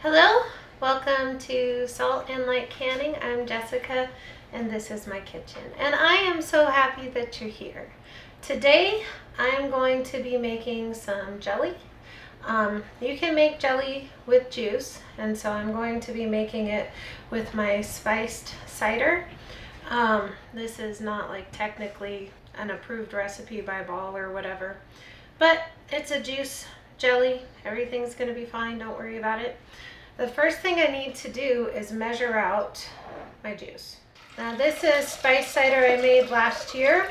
Hello, welcome to Salt and Light Canning. I'm Jessica and this is my kitchen. And I am so happy that you're here. Today I'm going to be making some jelly. You can make jelly with juice, and so I'm going to be making it with my spiced cider. This is not like technically an approved recipe by Ball or whatever, but it's a juice jelly. Everything's going to be fine, don't worry about it. The first thing I need to do is measure out my juice. Now this is spiced cider I made last year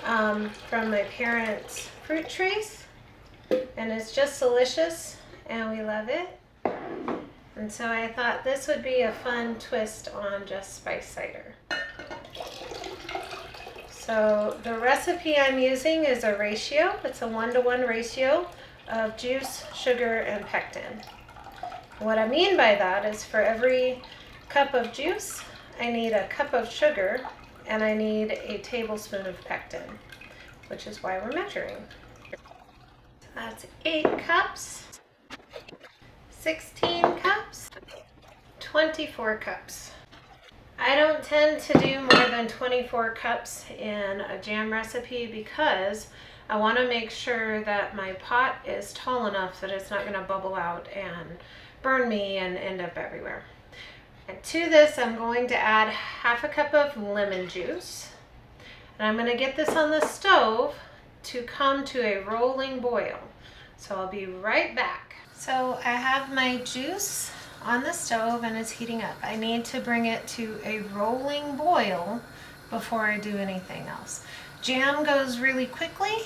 from my parents' fruit trees, and it's just delicious and we love it. And so I thought this would be a fun twist on just spiced cider. So the recipe I'm using is a ratio. It's a 1-to-1 ratio of juice, sugar, and pectin. What I mean by that is for every cup of juice, I need a cup of sugar and I need a tablespoon of pectin, which is why we're measuring. That's 8 cups, 16 cups, 24 cups. I don't tend to do more than 24 cups in a jam recipe because I want to make sure that my pot is tall enough that it's not going to bubble out and burn me and end up everywhere. And to this I'm going to add half a cup of lemon juice, and I'm going to get this on the stove to come to a rolling boil. So I'll be right back. So I have my juice on the stove and it's heating up. I need to bring it to a rolling boil before I do anything else. Jam goes really quickly,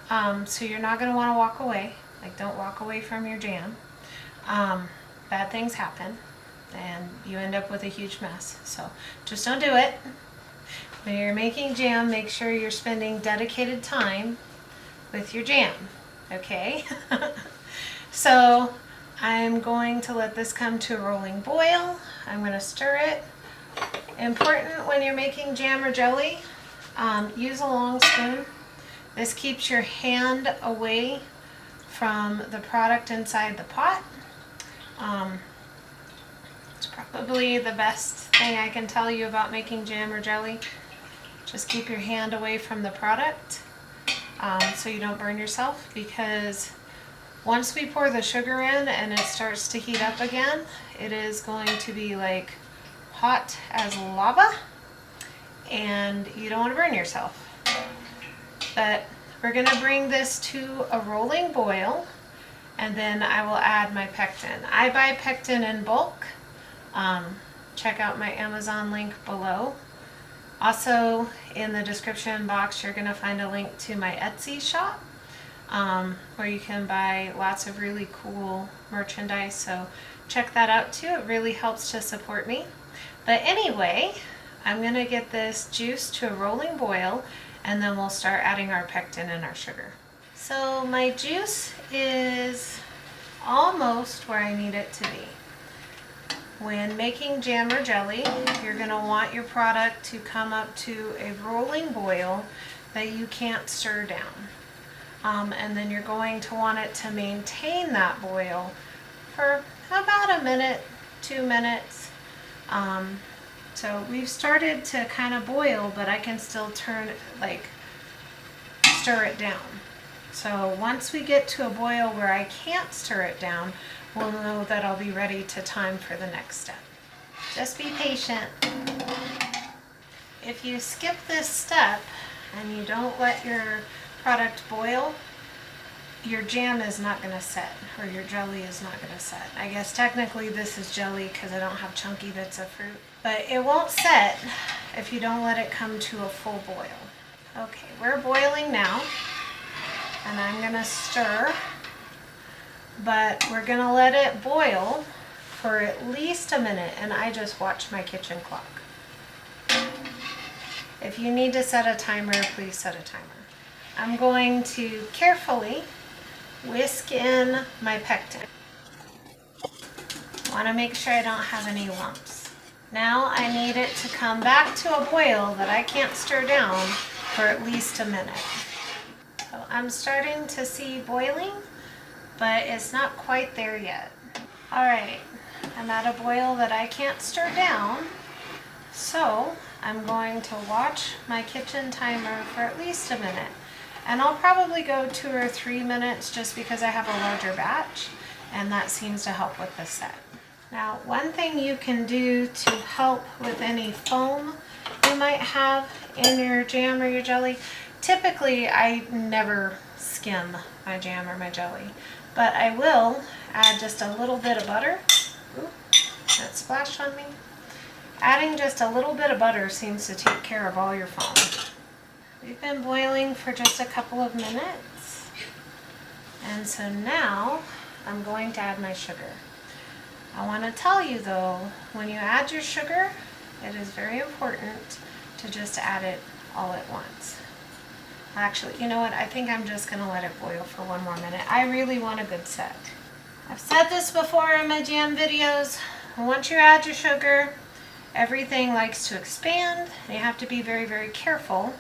so you're not going to want to walk away. Like, don't walk away from your jam. Bad things happen and you end up with a huge mess. So just don't do it. When you're making jam, make sure you're spending dedicated time with your jam, okay? So I'm going to let this come to a rolling boil. I'm going to stir it. Important when you're making jam or jelly, use a long spoon. This keeps your hand away from the product inside the pot. It's probably the best thing I can tell you about making jam or jelly. Just keep your hand away from the product so you don't burn yourself, because once we pour the sugar in and it starts to heat up again, it is going to be like hot as lava and you don't want to burn yourself. But we're going to bring this to a rolling boil, and then I will add my pectin. I buy pectin in bulk. Check out my Amazon link below. Also in the description box you're going to find a link to my Etsy shop where you can buy lots of really cool merchandise, so check that out too. It really helps to support me. But anyway, I'm going to get this juice to a rolling boil and then we'll start adding our pectin and our sugar. So my juice is almost where I need it to be. When making jam or jelly, you're going to want your product to come up to a rolling boil that you can't stir down. And then you're going to want it to maintain that boil for about a minute, 2 minutes. So we've started to kind of boil, but I can still stir it down. So once we get to a boil where I can't stir it down, we'll know that I'll be ready to time for the next step. Just be patient. If you skip this step and you don't let your product boil, your jam is not going to set, or your jelly is not going to set. I guess technically this is jelly because I don't have chunky bits of fruit, but it won't set if you don't let it come to a full boil. Okay, we're boiling now, and I'm going to stir, but we're going to let it boil for at least a minute, and I just watch my kitchen clock. If you need to set a timer, please set a timer. I'm going to carefully whisk in my pectin. I want to make sure I don't have any lumps. Now I need it to come back to a boil that I can't stir down for at least a minute. So I'm starting to see boiling, but it's not quite there yet. All right, I'm at a boil that I can't stir down, so I'm going to watch my kitchen timer for at least a minute. And I'll probably go 2 or 3 minutes just because I have a larger batch, and that seems to help with the set. Now, one thing you can do to help with any foam you might have in your jam or your jelly, typically I never skim my jam or my jelly, but I will add just a little bit of butter. Ooh, that splashed on me. Adding just a little bit of butter seems to take care of all your foam. We've been boiling for just a couple of minutes, and so now I'm going to add my sugar. I want to tell you though, when you add your sugar, it is very important to just add it all at once. Actually, you know what? I think I'm just going to let it boil for 1 more minute. I really want a good set. I've said this before in my jam videos. Once you add your sugar, everything likes to expand. You have to be very, very careful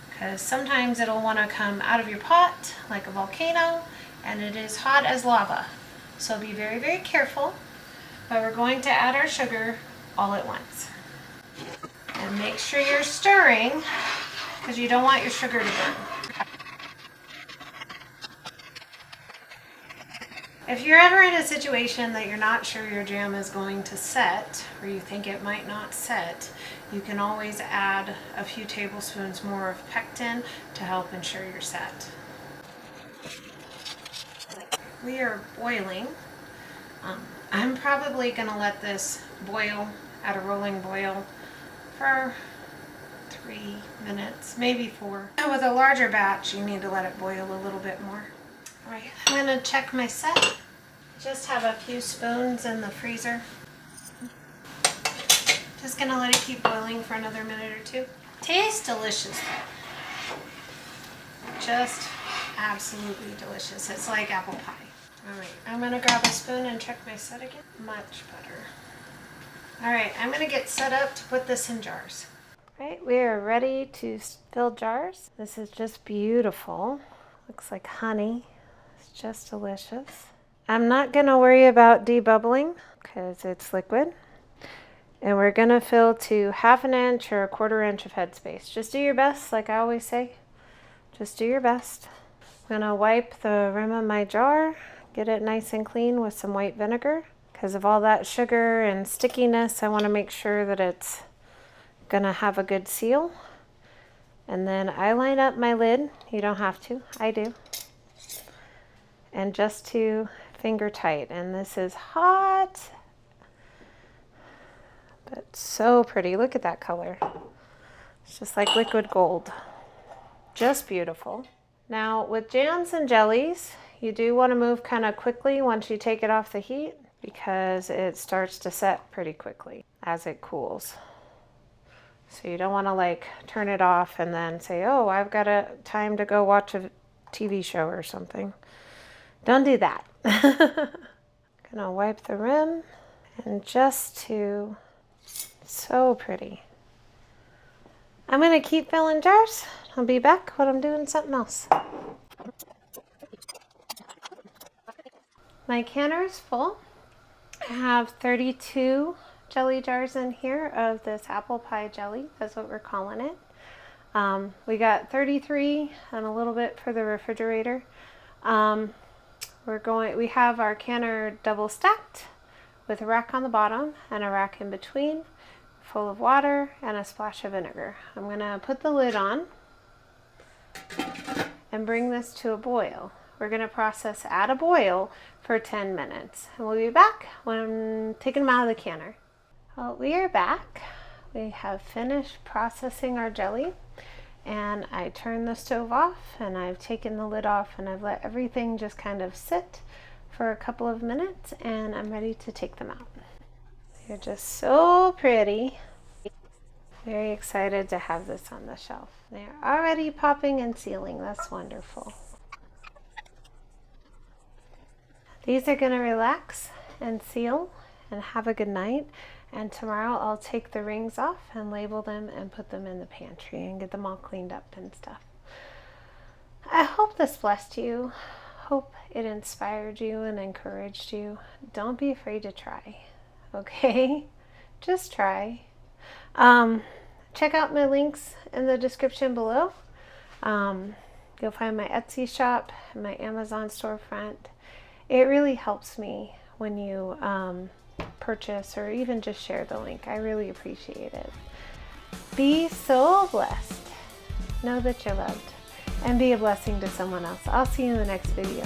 because sometimes it'll want to come out of your pot like a volcano, and it is hot as lava. So be very, very careful. But we're going to add our sugar all at once. And make sure you're stirring because you don't want your sugar to burn. If you're ever in a situation that you're not sure your jam is going to set, or you think it might not set, you can always add a few tablespoons more of pectin to help ensure you're set. We are boiling. I'm probably going to let this boil at a rolling boil for 3 minutes, maybe 4. With a larger batch, you need to let it boil a little bit more. All right, I'm going to check my set. Just have a few spoons in the freezer. Just going to let it keep boiling for another minute or 2. Tastes delicious though. Just absolutely delicious. It's like apple pie. Alright, I'm going to grab a spoon and check my set again. Much better. Alright, I'm going to get set up to put this in jars. Alright, we are ready to fill jars. This is just beautiful. Looks like honey. It's just delicious. I'm not going to worry about debubbling because it's liquid. And we're going to fill to 1/2 inch or 1/4 inch of headspace. Just do your best, like I always say. Just do your best. I'm going to wipe the rim of my jar. Get it nice and clean with some white vinegar. Because of all that sugar and stickiness, I want to make sure that it's going to have a good seal. And then I line up my lid. You don't have to. I do. And just to finger tight. And this is hot. But so pretty. Look at that color. It's just like liquid gold. Just beautiful. Now with jams and jellies, you do want to move kind of quickly once you take it off the heat because it starts to set pretty quickly as it cools. So you don't want to like turn it off and then say, oh, I've got time to go watch a TV show or something. Don't do that. Gonna wipe the rim and so pretty. I'm gonna keep filling jars. I'll be back when I'm doing something else. My canner is full. I have 32 jelly jars in here of this apple pie jelly. That's what we're calling it. We got 33 and a little bit for the refrigerator. We have our canner double stacked with a rack on the bottom and a rack in between, full of water and a splash of vinegar. I'm gonna put the lid on and bring this to a boil. We're going to process at a boil for 10 minutes. And we'll be back when I'm taking them out of the canner. Well, we are back. We have finished processing our jelly. And I turned the stove off and I've taken the lid off and I've let everything just kind of sit for a couple of minutes and I'm ready to take them out. They're just so pretty. Very excited to have this on the shelf. They're already popping and sealing. That's wonderful. These are going to relax and seal and have a good night. And tomorrow I'll take the rings off and label them and put them in the pantry and get them all cleaned up and stuff. I hope this blessed you. hope it inspired you and encouraged you. Don't be afraid to try, okay? Just try. Check out my links in the description below. You'll find my Etsy shop and my Amazon storefront. It really helps me when you purchase or even just share the link. I really appreciate it. Be so blessed. Know that you're loved. And be a blessing to someone else. I'll see you in the next video.